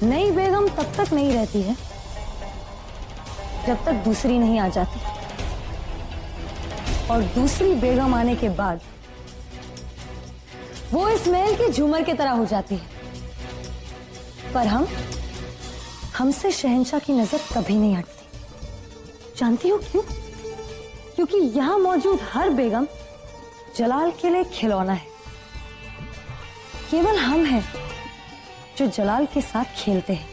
नई बेगम तब तक नहीं रहती है जब तक दूसरी नहीं आ जाती, और दूसरी बेगम आने के बाद वो इस महल के झूमर की तरह हो जाती है। पर हमसे शहंशाह की नजर कभी नहीं हटती। जानती हो क्यों? क्योंकि यहां मौजूद हर बेगम जलाल के लिए खिलौना है। केवल हम हैं जो जलाल के साथ खेलते हैं।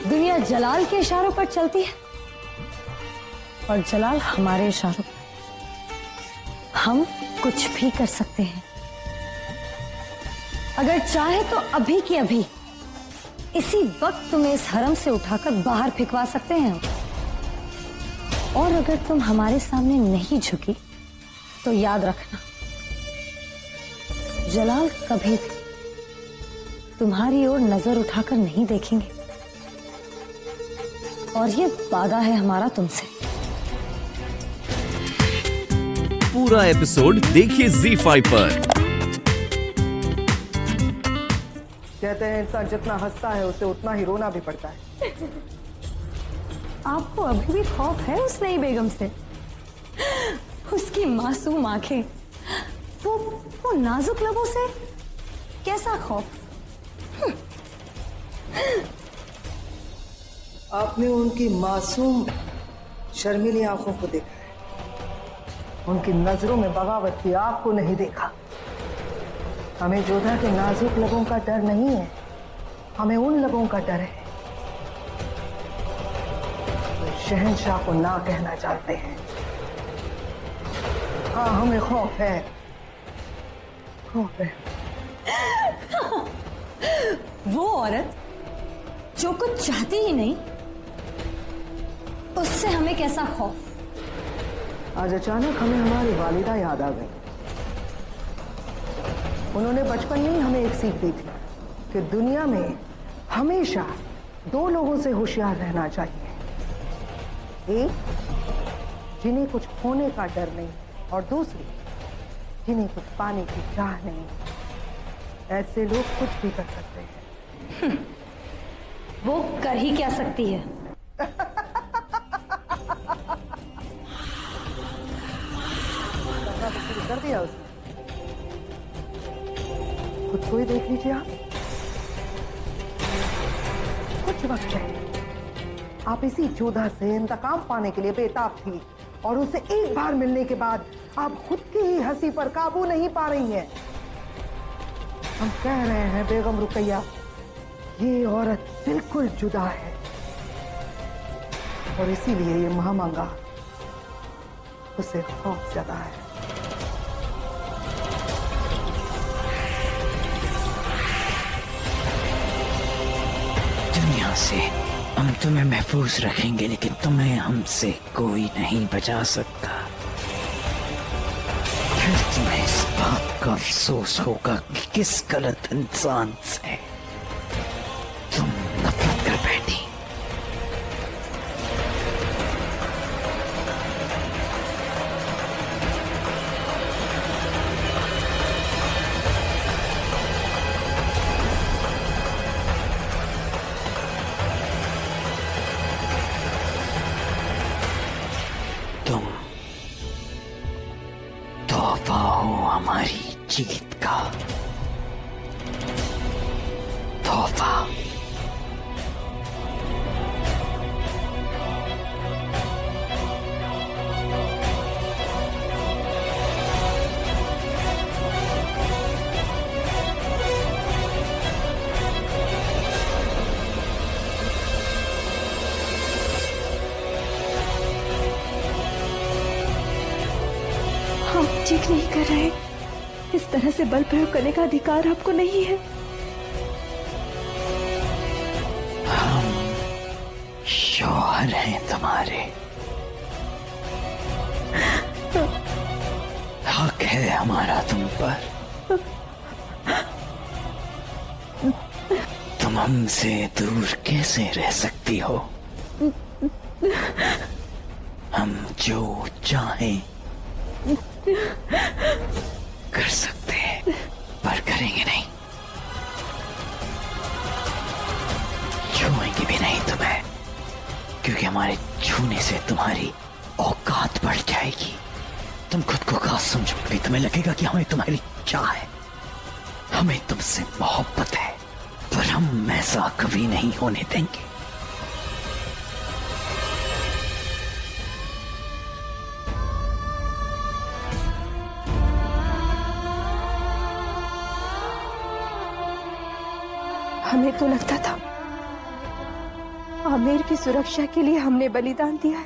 दुनिया जलाल के इशारों पर चलती है और जलाल हमारे इशारों पर। हम कुछ भी कर सकते हैं। अगर चाहे तो अभी की अभी इसी वक्त तुम्हें इस हरम से उठाकर बाहर फेंकवा सकते हैं। और अगर तुम हमारे सामने नहीं झुकी तो याद रखना, जलाल कभी भी तुम्हारी ओर नजर उठाकर नहीं देखेंगे। और ये वादा है हमारा तुमसे। पूरा एपिसोड देखिए ZEE5 पर। कहते हैं इंसान जितना हंसता है उसे उतना ही रोना भी पड़ता है। आपको अभी भी खौफ है उस नई बेगम से? उसकी मासूम आंखें, वो नाजुक लबों से कैसा खौफ? आपने उनकी मासूम शर्मीली आंखों को देखा है, उनकी नजरों में बगावत की आग को नहीं देखा। हमें जोधा के नाजुक लबों का डर नहीं है, हमें उन लबों का डर है जो शहंशाह को ना कहना चाहते हैं। हाँ, हमें खौफ है, खौफ है। वो औरत जो कुछ चाहती ही नहीं, उससे हमें कैसा खौफ? आज अचानक हमें हमारी वालिदा याद आ गई। उन्होंने बचपन में ही हमें एक सीख दी थी कि दुनिया में हमेशा दो लोगों से होशियार रहना चाहिए। एक, जिन्हें कुछ होने का डर नहीं, और दूसरी, जिन्हें कुछ पाने की चाह नहीं। ऐसे लोग कुछ भी कर सकते हैं। वो कर ही क्या सकती है? कर दिया उसने। खुद को ही देख लीजिए आप। कुछ वक्त है, आप इसी जोधा से इंतकाम पाने के लिए बेताब थी, और उसे एक बार मिलने के बाद आप खुद की ही हंसी पर काबू नहीं पा रही हैं। हम कह रहे हैं बेगम रुकैया, ये औरत बिल्कुल जुदा है, और इसीलिए ये महामंगा उसे खौफ ज्यादा है। दुनिया से हम तुम्हें महफूज रखेंगे, लेकिन तुम्हें हमसे कोई नहीं बचा सकता। फिर तुम्हें इस बात का अफसोस होगा कि किस गलत इंसान से तुम नफरत कर बैठी। तुम तोहफा हो हमारी जीत का, तोहफा। हम ठीक नहीं कर रहे। इस तरह से बल प्रयोग करने का अधिकार आपको नहीं है। हम शौहर हैं तुम्हारे, हक है हमारा तुम पर। तुम हमसे दूर कैसे रह सकती हो? हम जो चाहें कर सकते हैं, पर करेंगे नहीं। हमारे छूने से तुम्हारी औकात बढ़ जाएगी। तुम खुद को खास समझोगे, तुम्हें लगेगा कि हमें तुम्हारी चाह है, हमें तुमसे मोहब्बत है, पर हम ऐसा कभी नहीं होने देंगे। हमें तो लगता था आमिर की सुरक्षा के लिए हमने बलिदान दिया है,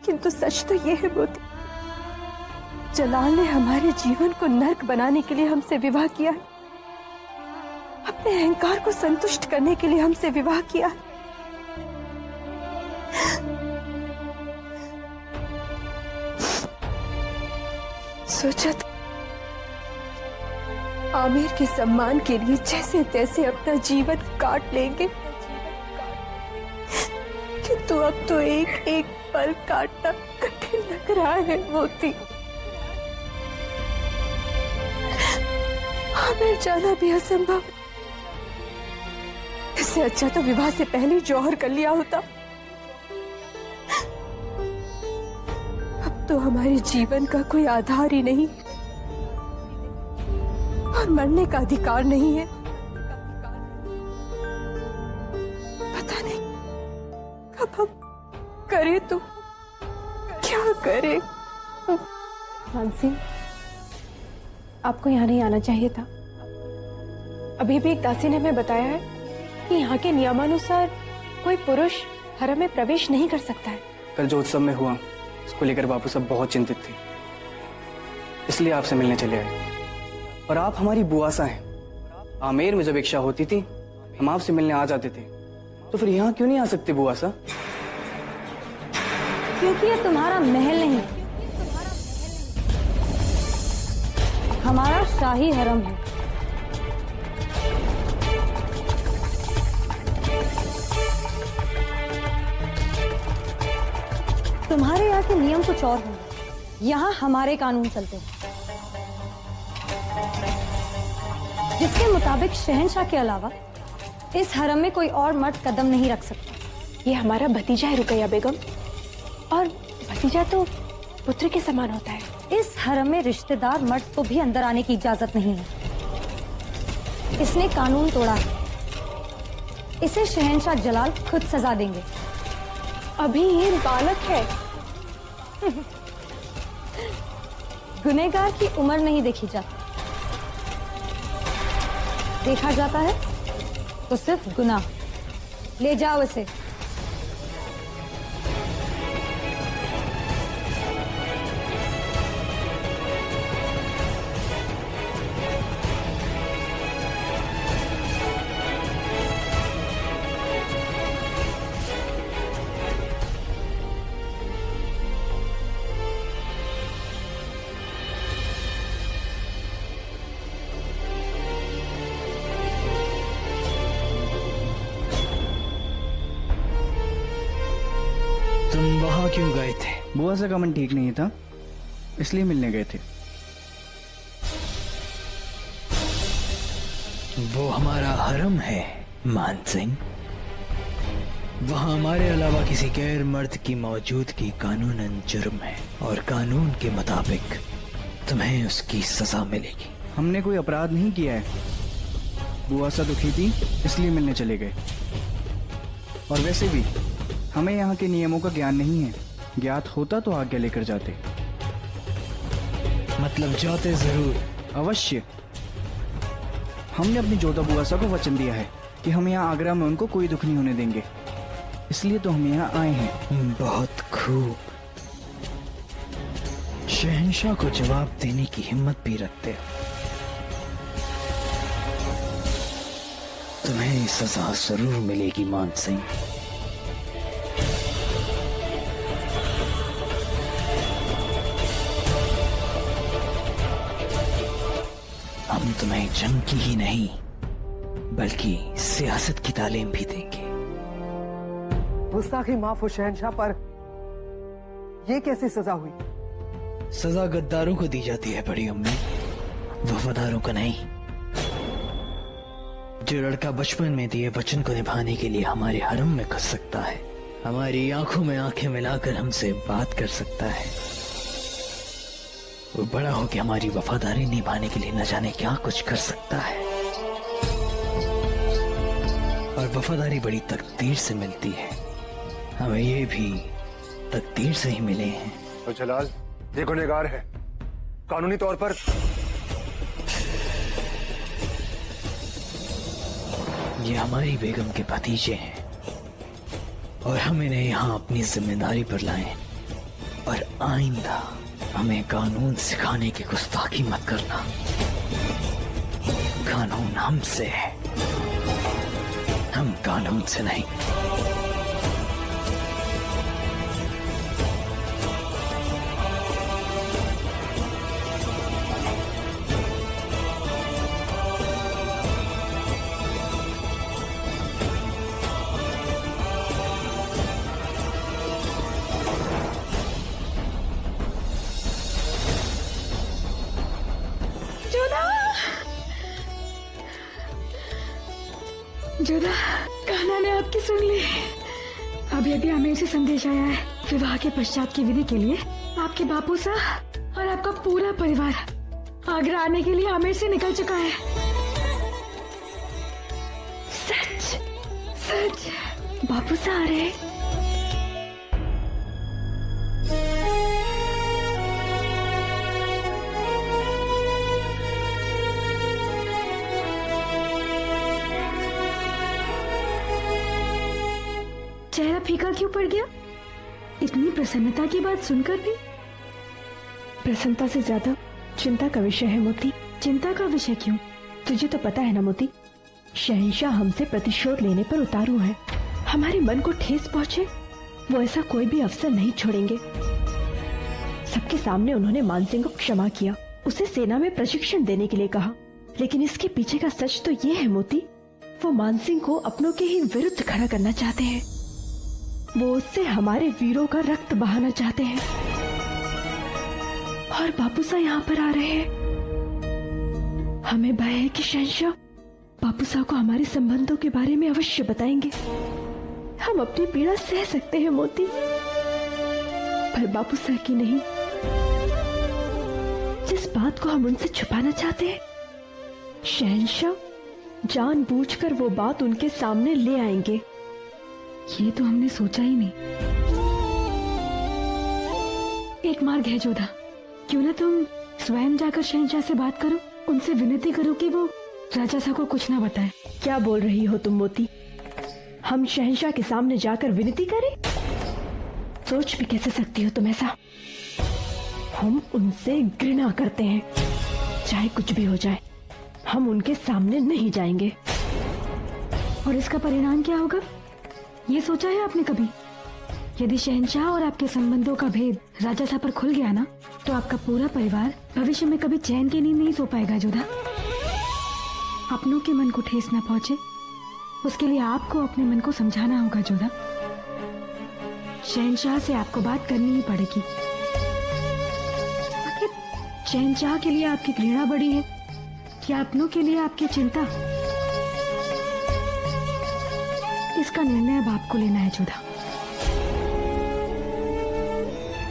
किंतु सच तो ये है मोती, जलाल ने हमारे जीवन को नर्क बनाने के लिए हमसे विवाह किया है, अपने अहंकार को संतुष्ट करने के लिए हमसे विवाह किया है। सोचा था आमिर के सम्मान के लिए जैसे तैसे अपना जीवन काट लेंगे, किंतु अब तो एक एक पल काटना कठिन लग रहा है मोती। आमिर जाना भी असंभव, इससे अच्छा तो विवाह से पहले जौहर कर लिया होता। अब तो हमारे जीवन का कोई आधार ही नहीं और मरने का अधिकार नहीं है। पता नहीं कब हम करे तो क्या करे। मानसी, आपको यहाँ नहीं आना चाहिए था। अभी भी एक दासी ने हमें बताया है कि यहाँ के नियमानुसार कोई पुरुष हरम में प्रवेश नहीं कर सकता है। कल जो उत्सव में हुआ उसको लेकर बापू सब बहुत चिंतित थे, इसलिए आपसे मिलने चले आए। और आप हमारी बुआसा हैं। आमेर में जब इच्छा होती थी हम आपसे मिलने आ जाते थे, तो फिर यहाँ क्यों नहीं आ सकते बुआसा? क्योंकि ये तुम्हारा महल नहीं, हमारा शाही हरम है। तुम्हारे यहाँ के नियम कुछ और होंगे, यहाँ हमारे कानून चलते हैं, जिसके मुताबिक शहंशाह के अलावा इस हरम में कोई और मर्द कदम नहीं रख सकता। ये हमारा भतीजा है रुकैया बेगम, और भतीजा तो पुत्र के समान होता है। इस हरम में रिश्तेदार मर्द को भी अंदर आने की इजाजत नहीं है। इसने कानून तोड़ा है, इसे शहंशाह जलाल खुद सजा देंगे। अभी ये बालक है। गुनहगार की उम्र नहीं देखी जाती, देखा जाता है तो सिर्फ गुनाह। ले जाओ इसे। तुम वहां क्यों गए थे? बुआसा का मन ठीक नहीं था, इसलिए मिलने गए थे। वो हमारा हरम है मान सिंह, वहां हमारे अलावा किसी गैर मर्द की मौजूदगी कानूनन जुर्म है, और कानून के मुताबिक तुम्हें उसकी सजा मिलेगी। हमने कोई अपराध नहीं किया है। बुआसा दुखी थी इसलिए मिलने चले गए। और वैसे भी हमें यहाँ के नियमों का ज्ञान नहीं है, ज्ञात होता तो आज्ञा लेकर जाते। मतलब जाते जरूर? अवश्य। हमने अपनी जोधा बुआसा को वचन दिया है कि हम यहाँ आगरा में उनको कोई दुख नहीं होने देंगे, इसलिए तो हम यहाँ आए हैं। बहुत खूब, शहंशाह को जवाब देने की हिम्मत भी रखते हो। तुम्हें सजा जरूर मिलेगी मान सिंह। हम तुम्हें जंग की ही नहीं बल्कि सियासत की तालीम भी देंगे। गुस्ताखी माफ हो शहंशाह, पर ये कैसी सजा हुई? सजा गद्दारों को दी जाती है बड़ी अम्मी, वफादारों को नहीं। जो लड़का बचपन में दिए वचन को निभाने के लिए हमारे हरम में घुस सकता है, हमारी आंखों में आंखें मिलाकर हमसे बात कर सकता है। वो बड़ा होकर हमारी वफादारी निभाने के लिए न जाने क्या कुछ कर सकता है। और वफादारी बड़ी तकदीर से मिलती है, हमें ये भी तकदीर से ही मिले हैं। तो जलाल ये गुनहगार है, कानूनी तौर पर ये हमारी बेगम के भतीजे हैं और हम इन्हें यहाँ अपनी जिम्मेदारी पर लाए। और आइंदा हमें कानून सिखाने की गुस्ताखी मत करना। कानून हमसे है, हम कानून से नहीं। जोधा, कान्हा ने आपकी सुन ली। अब यदि हमें से संदेश आया है, विवाह के पश्चात की विधि के लिए आपके बापू साहब और आपका पूरा परिवार आगरा आने के लिए आमेर से निकल चुका है। सच सच बापू साहब आ रहे हैं। चेहरा फीका क्यों पड़ गया? इतनी प्रसन्नता की बात सुनकर भी? प्रसन्नता से ज्यादा चिंता का विषय है मोती। चिंता का विषय क्यों? तुझे तो पता है ना मोती, शहंशाह हमसे प्रतिशोध लेने पर उतारू है। हमारे मन को ठेस पहुंचे वो ऐसा कोई भी अवसर नहीं छोड़ेंगे। सबके सामने उन्होंने मानसिंह को क्षमा किया, उसे सेना में प्रशिक्षण देने के लिए कहा, लेकिन इसके पीछे का सच तो ये है मोती, वो मानसिंह को अपनों के ही विरुद्ध खड़ा करना चाहते हैं। वो उससे हमारे वीरों का रक्त बहाना चाहते हैं। और बापू साहब यहाँ पर आ रहे हैं। हमें भय है कि शहंशाह बापू साहब को हमारे संबंधों के बारे में अवश्य बताएंगे। हम अपनी पीड़ा सह सकते हैं मोती, पर बापू साहब की नहीं। जिस बात को हम उनसे छुपाना चाहते हैं, शहंशाह जानबूझकर वो बात उनके सामने ले आएंगे। ये तो हमने सोचा ही नहीं। एक मार्ग है जोधा, क्यों ना तुम स्वयं जाकर शहंशाह से बात करो, उनसे विनती करो कि वो राजा साहब को कुछ ना बताए। क्या बोल रही हो तुम मोती? हम शहंशाह के सामने जाकर विनती करें? सोच भी कैसे सकती हो तुम ऐसा? हम उनसे घृणा करते हैं, चाहे कुछ भी हो जाए हम उनके सामने नहीं जाएंगे। और इसका परिणाम क्या होगा, ये सोचा है आपने कभी? यदि शहंशाह और आपके संबंधों का भेद राजा साहब पर खुल गया ना, तो आपका पूरा परिवार भविष्य में कभी चैन की नींद नहीं सो पाएगा जोधा। अपनों के मन को ठेस न पहुंचे, उसके लिए आपको अपने मन को समझाना होगा जोधा। शहंशाह से आपको बात करनी ही पड़ेगी। आखिर शहंशाह के लिए आपकी घृणा बड़ी है या अपनों के लिए आपकी चिंता? इसका निर्णय अब आपको लेना है जोधा।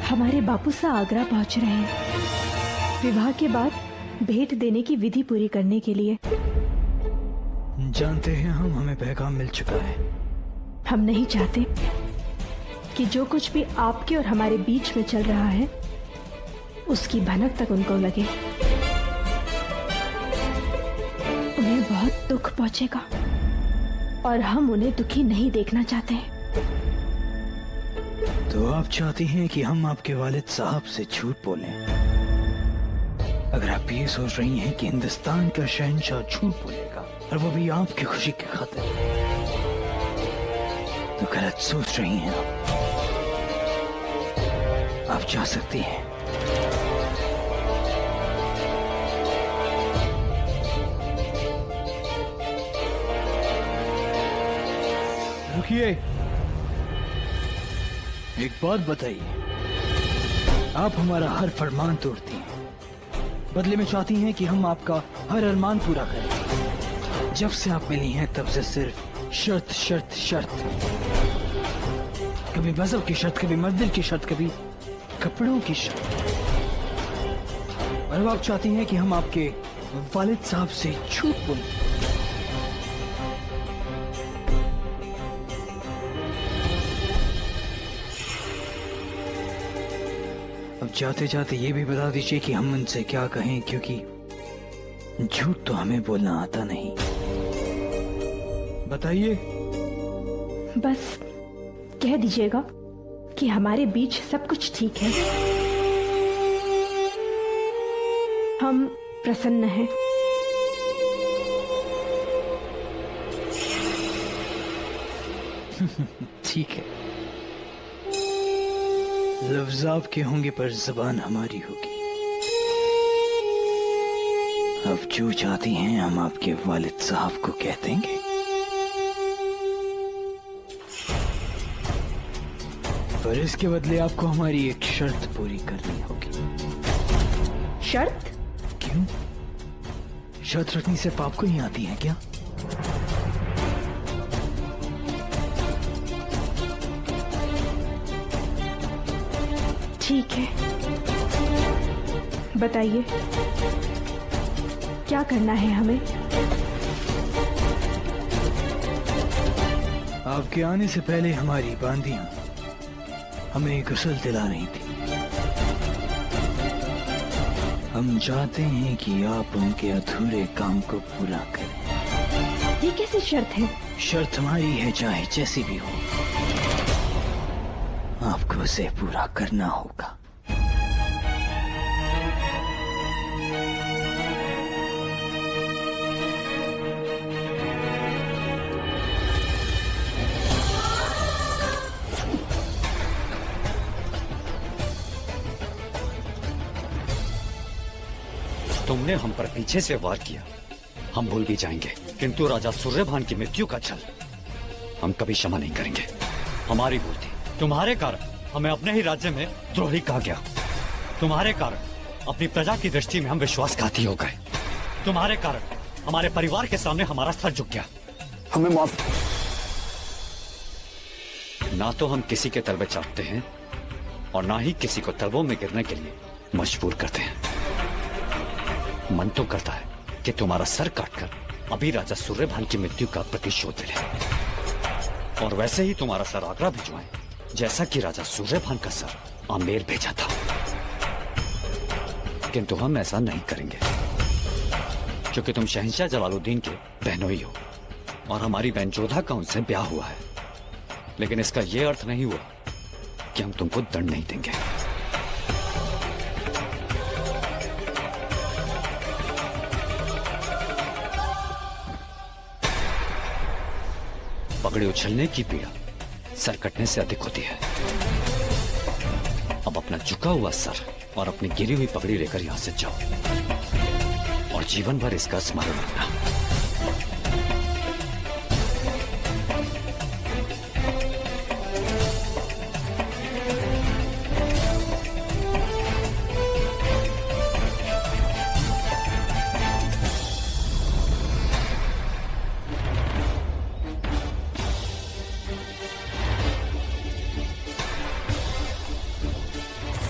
हमारे बापू साहब आगरा पहुंच रहे हैं, विवाह के बाद भेंट देने की विधि पूरी करने के लिए। जानते हैं हम, हमें पैगाम मिल चुका है। हम नहीं चाहते कि जो कुछ भी आपके और हमारे बीच में चल रहा है उसकी भनक तक उनको लगे। उन्हें बहुत दुख पहुंचेगा और हम उन्हें दुखी नहीं देखना चाहते हैं। तो आप चाहती हैं कि हम आपके वालिद साहब से झूठ बोलें? अगर आप ये सोच रही हैं कि हिंदुस्तान का शहंशाह झूठ बोलेगा और वो भी आपकी खुशी की खातिर, तो गलत सोच रही हैं आप जा सकती हैं। रुकिए, एक बात बताइए, आप हमारा हर फरमान तोड़ती हैं, बदले में चाहती हैं कि हम आपका हर अरमान पूरा करें। जब से आप मिली हैं तब से सिर्फ शर्त शर्त शर्त। कभी मजहब की शर्त, कभी मंदिर की शर्त, कभी कपड़ों की शर्त। और अब आप चाहती हैं कि हम आपके वालिद साहब से झूठ बोलें। अब जाते जाते ये भी बता दीजिए कि हम उनसे क्या कहें, क्योंकि झूठ तो हमें बोलना आता नहीं। बताइए। बस कह दीजिएगा कि हमारे बीच सब कुछ ठीक है, हम प्रसन्न हैं। ठीक है, लफ्ज आपके होंगे पर जबान हमारी होगी। अब जो चाहती हैं हम आपके वालिद साहब को कह देंगे। पर इसके बदले आपको हमारी एक शर्त पूरी करनी होगी। शर्त? क्यों? शर्त रखनी सिर्फ आपको ही आती है क्या? ठीक है, बताइए क्या करना है हमें? आपके आने से पहले हमारी बांदियां हमें गुस्ल दिला रही थी। हम चाहते हैं कि आप उनके अधूरे काम को पूरा करें। ये कैसी शर्त है? शर्त हमारी है, चाहे जैसी भी हो, आपको उसे पूरा करना होगा। तुमने हम पर पीछे से वार किया, हम भूल भी जाएंगे, किंतु राजा सूर्यभान की मृत्यु का छल हम कभी क्षमा नहीं करेंगे। हमारी भूल थी, तुम्हारे कारण हमें अपने ही राज्य में द्रोही कहा गया। तुम्हारे कारण अपनी प्रजा की दृष्टि में हम विश्वासघाती हो गए। तुम्हारे कारण हमारे परिवार के सामने हमारा सर झुक गया। हमें माफ। ना तो हम किसी के तलबे चाटते हैं और ना ही किसी को तलबों में गिरने के लिए मजबूर करते हैं। मन तो करता है कि तुम्हारा सर काटकर अभी राजा सूर्यभान की मृत्यु का प्रतिशोध ले, और वैसे ही तुम्हारा सर आगरा भिजवाएं, जैसा कि राजा सूर्यभान का सर आमेर भेजा था। किंतु हम ऐसा नहीं करेंगे, क्योंकि तुम शहंशाह जलालुद्दीन के बहनोई हो और हमारी बहन जोधा का उनसे ब्याह हुआ है। लेकिन इसका यह अर्थ नहीं हुआ कि हम तुमको दंड नहीं देंगे। पगड़ी उछलने की पीड़ा सर कटने से अधिक होती है। अब अपना झुका हुआ सर और अपनी गिरी हुई पगड़ी लेकर यहां से जाओ और जीवन भर इसका स्मरण रखना।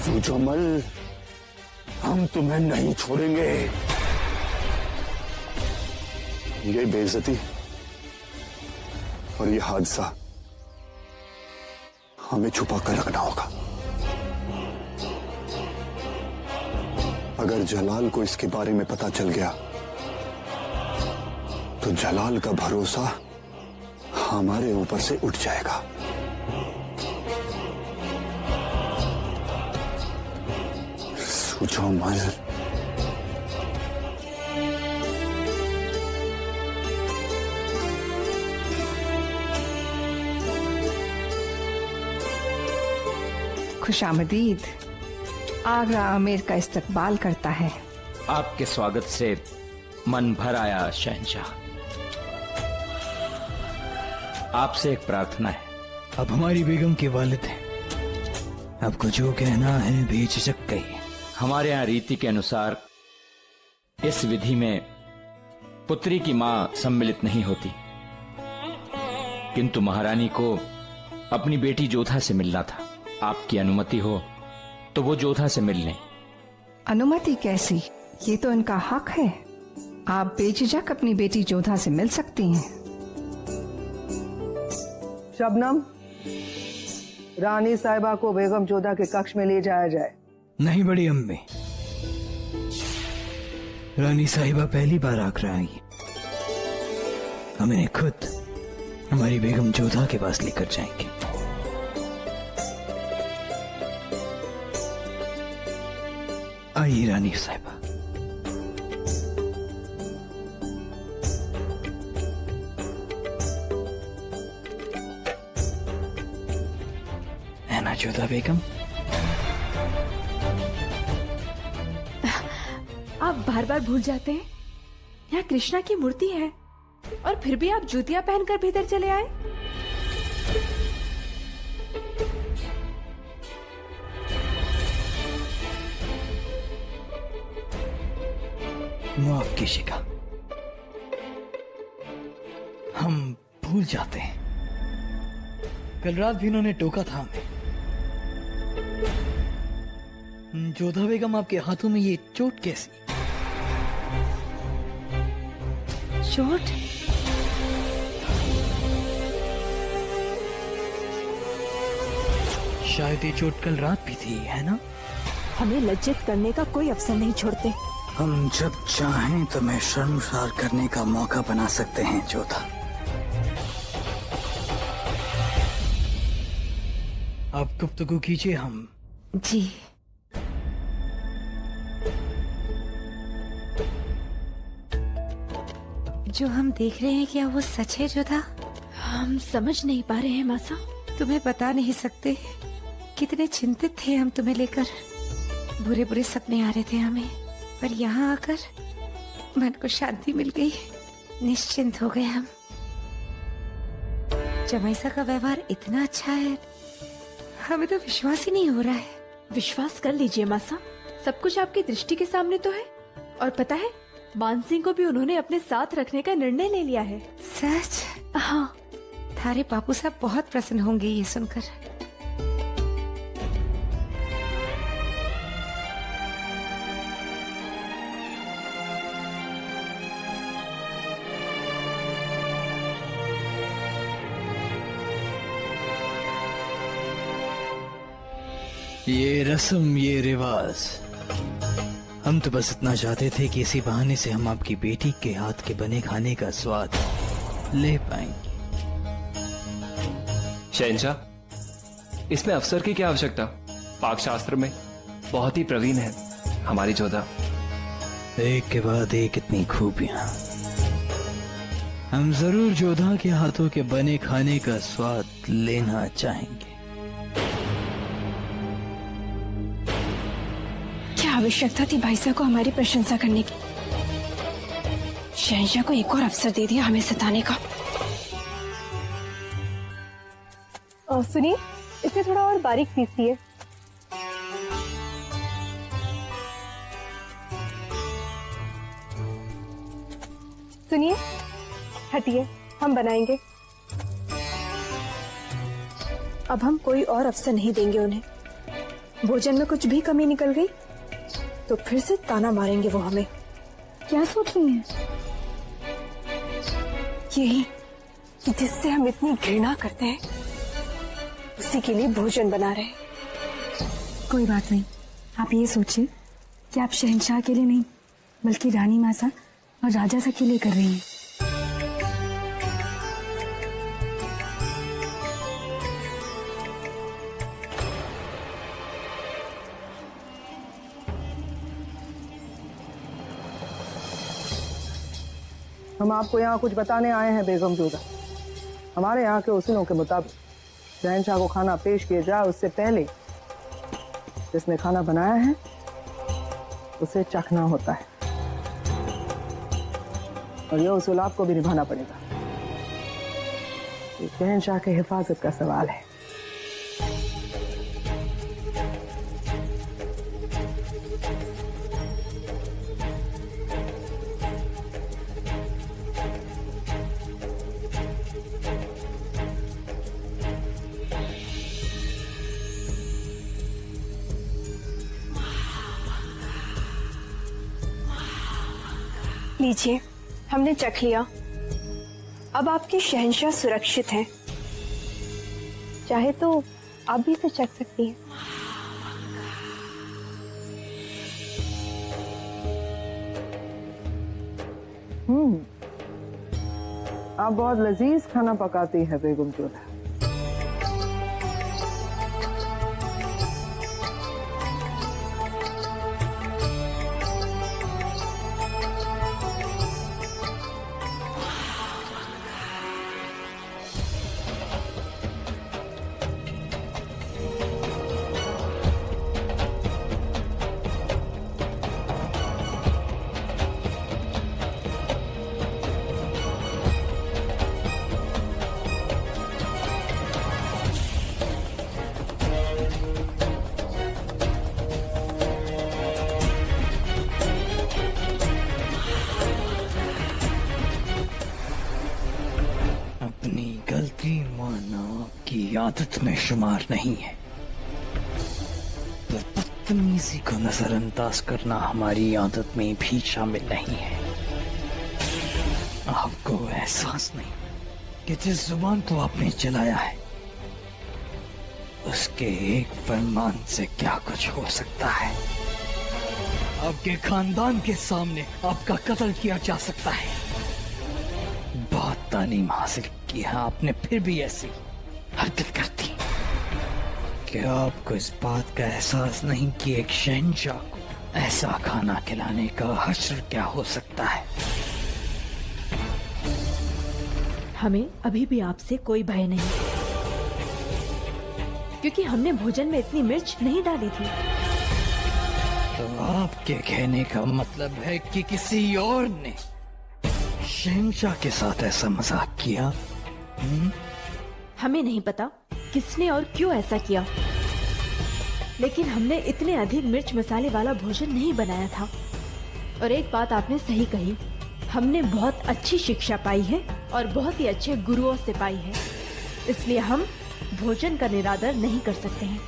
सुजमल, हम तुम्हें नहीं छोड़ेंगे। ये बेइज्जती और ये हादसा हमें छुपा कर रखना होगा। अगर जलाल को इसके बारे में पता चल गया तो जलाल का भरोसा हमारे ऊपर से उठ जाएगा। सुजमल, खुशामदीद। आगरा आमेर का इस्तकबाल करता है। आपके स्वागत से मन भर आया शहंशाह। आपसे एक प्रार्थना है। अब हमारी बेगम के वालिद हैं, आपको जो कहना है बेझिझक कहिए। हमारे यहाँ रीति के अनुसार इस विधि में पुत्री की मां सम्मिलित नहीं होती, किंतु महारानी को अपनी बेटी जोधा से मिलना था। आपकी अनुमति हो तो वो जोधा से मिल लें। अनुमति कैसी? ये तो इनका हक है। आप बेझिझक अपनी बेटी जोधा से मिल सकती हैं। शबनम, रानी साहिबा को बेगम जोधा के कक्ष में ले जाया जाए। नहीं बड़ी अम्मी, रानी साहिबा पहली बार आगरा आई। हम इन्हें खुद हमारी बेगम जोधा के पास लेकर जाएंगे। आइए रानी साहिबा। है ना जोधा बेगम? आप बार बार भूल जाते हैं यहाँ कृष्णा की मूर्ति है और फिर भी आप जूतियां पहनकर भीतर चले आए। माफ कीजिएगा, हम भूल जाते हैं। कल रात भी इन्होंने टोका था हमें। जोधा बेगम, आपके हाथों में ये चोट कैसी? चोट? शायद ये चोट कल रात भी थी, है ना? हमें लज्जित करने का कोई अवसर नहीं छोड़ते। हम जब चाहें तो मैं शर्मसार करने का मौका बना सकते हैं जोधा। आप गुफ्तगू कीजिए। हम जी। जो हम देख रहे हैं क्या वो सच है जोधा? हम समझ नहीं पा रहे हैं मासा। तुम्हें बता नहीं सकते कितने चिंतित थे हम तुम्हें लेकर। बुरे बुरे सपने आ रहे थे हमें, पर यहाँ आकर मन को शांति मिल गई। निश्चिंत हो गए हम। जमाईसा का व्यवहार इतना अच्छा है, हमें तो विश्वास ही नहीं हो रहा है। विश्वास कर लीजिए मासा, सब कुछ आपकी दृष्टि के सामने तो है। और पता है, मानसिंह को भी उन्होंने अपने साथ रखने का निर्णय ले लिया है। सच? हाँ। थारे बापू साहब बहुत प्रसन्न होंगे ये सुनकर। ये रस्म, ये रिवाज, हम तो बस इतना चाहते थे कि इसी बहाने से हम आपकी बेटी के हाथ के बने खाने का स्वाद ले पाएंगे। शहंशाह, इसमें अफसर की क्या आवश्यकता? पाक शास्त्र में बहुत ही प्रवीण है हमारी जोधा। एक के बाद एक इतनी खूबियां। हम जरूर जोधा के हाथों के बने खाने का स्वाद लेना चाहेंगे। क्या आवश्यकता थी भाई साहब को हमारी प्रशंसा करने की? शहंशाह को एक और अवसर दे दिया हमें सताने का। सुनिए, इसे थोड़ा और बारीक पीसिए। सुनिए, हटिए, हम बनाएंगे। अब हम कोई और अवसर नहीं देंगे उन्हें। भोजन में कुछ भी कमी निकल गई तो फिर से ताना मारेंगे वो हमें। क्या सोच रही हैं? यही कि जिससे हम इतनी घृणा करते हैं उसी के लिए भोजन बना रहे हैं। कोई बात नहीं, आप ये सोचिए कि आप शहंशाह के लिए नहीं बल्कि रानी मासा और राजा सा के लिए कर रही हैं। हम आपको यहाँ कुछ बताने आए हैं बेगम जोधा। हमारे यहाँ के उसूलों के मुताबिक शहंशाह को खाना पेश किया जाए उससे पहले जिसने खाना बनाया है उसे चखना होता है, और यह उसूल आपको भी निभाना पड़ेगा। ये शहंशाह के हिफाजत का सवाल है। लीजिए, हमने चख लिया। अब आपके शहंशाह सुरक्षित हैं। चाहे तो आप भी इसे चख सकती हैं। आप बहुत लजीज खाना पकाती हैं बेगम जोधा। अपनी गलती मानना आपकी आदत में शुमार नहीं है, पर बदतमीजी को नजरअंदाज करना हमारी आदत में भी शामिल नहीं है। आपको एहसास नहीं कि जिस जुबान को आपने चलाया है उसके एक फरमान से क्या कुछ हो सकता है। आपके खानदान के सामने आपका कत्ल किया जा सकता है। बहुत तालीम हासिल की है आपने, फिर भी ऐसी हरकत करती। क्या आपको इस बात का एहसास नहीं कि एक शहंशाह को ऐसा खाना खिलाने का हश्र क्या हो सकता है? हमें अभी भी आपसे कोई भय नहीं, क्योंकि हमने भोजन में इतनी मिर्च नहीं डाली थी। तो आपके कहने का मतलब है कि किसी और ने शहंशाह के साथ ऐसा मजाक किया? हमें नहीं पता किसने और क्यों ऐसा किया, लेकिन हमने इतने अधिक मिर्च मसाले वाला भोजन नहीं बनाया था। और एक बात आपने सही कही, हमने बहुत अच्छी शिक्षा पाई है और बहुत ही अच्छे गुरुओं से पाई है, इसलिए हम भोजन का निरादर नहीं कर सकते हैं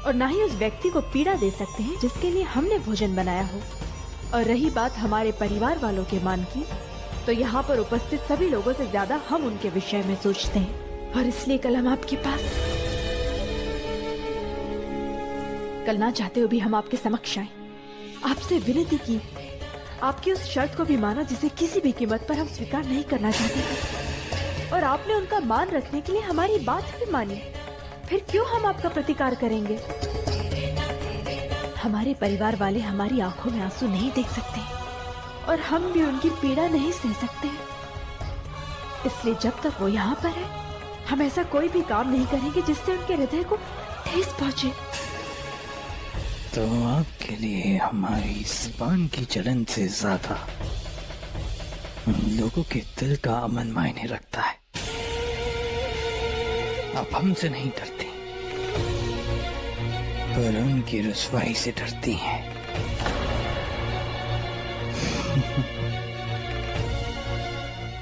और ना ही उस व्यक्ति को पीड़ा दे सकते हैं जिसके लिए हमने भोजन बनाया हो। और रही बात हमारे परिवार वालों के मान की, तो यहाँ पर उपस्थित सभी लोगों से ज्यादा हम उनके विषय में सोचते हैं, और इसलिए कल हम आपके पास, कल ना चाहते हुए भी हम आपके समक्ष आए, आपसे विनती की, आपकी उस शर्त को भी माना जिसे किसी भी कीमत पर हम स्वीकार नहीं करना चाहते थे, और आपने उनका मान रखने के लिए हमारी बात भी मानी। फिर क्यों हम आपका प्रतिकार करेंगे? हमारे परिवार वाले हमारी आंखों में आंसू नहीं देख सकते और हम भी उनकी पीड़ा नहीं सह सकते, इसलिए जब तक वो यहाँ पर है हम ऐसा कोई भी काम नहीं करेंगे जिससे उनके हृदय को ठेस पहुंचे। तो आपके लिए हमारी जुबान की जलन से ज्यादा उन लोगों के दिल का अमन मायने रखता है। आप हमसे नहीं डरती, पर उनकी रुसवाई से डरती हैं।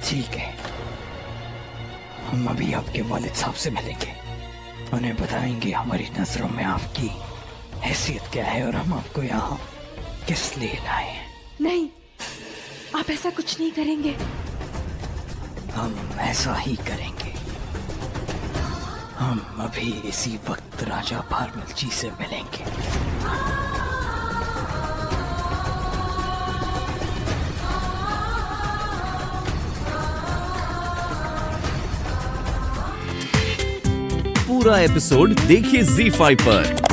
ठीक है, हम अभी आपके वालिद साहब से मिलेंगे, उन्हें बताएंगे हमारी नजरों में आपकी हैसियत क्या है और हम आपको यहाँ किस लिए लाए हैं। नहीं, आप ऐसा कुछ नहीं करेंगे। हम ऐसा ही करेंगे। हम अभी इसी वक्त राजा भारमल जी से मिलेंगे। पूरा एपिसोड देखिए ZEE5 पर।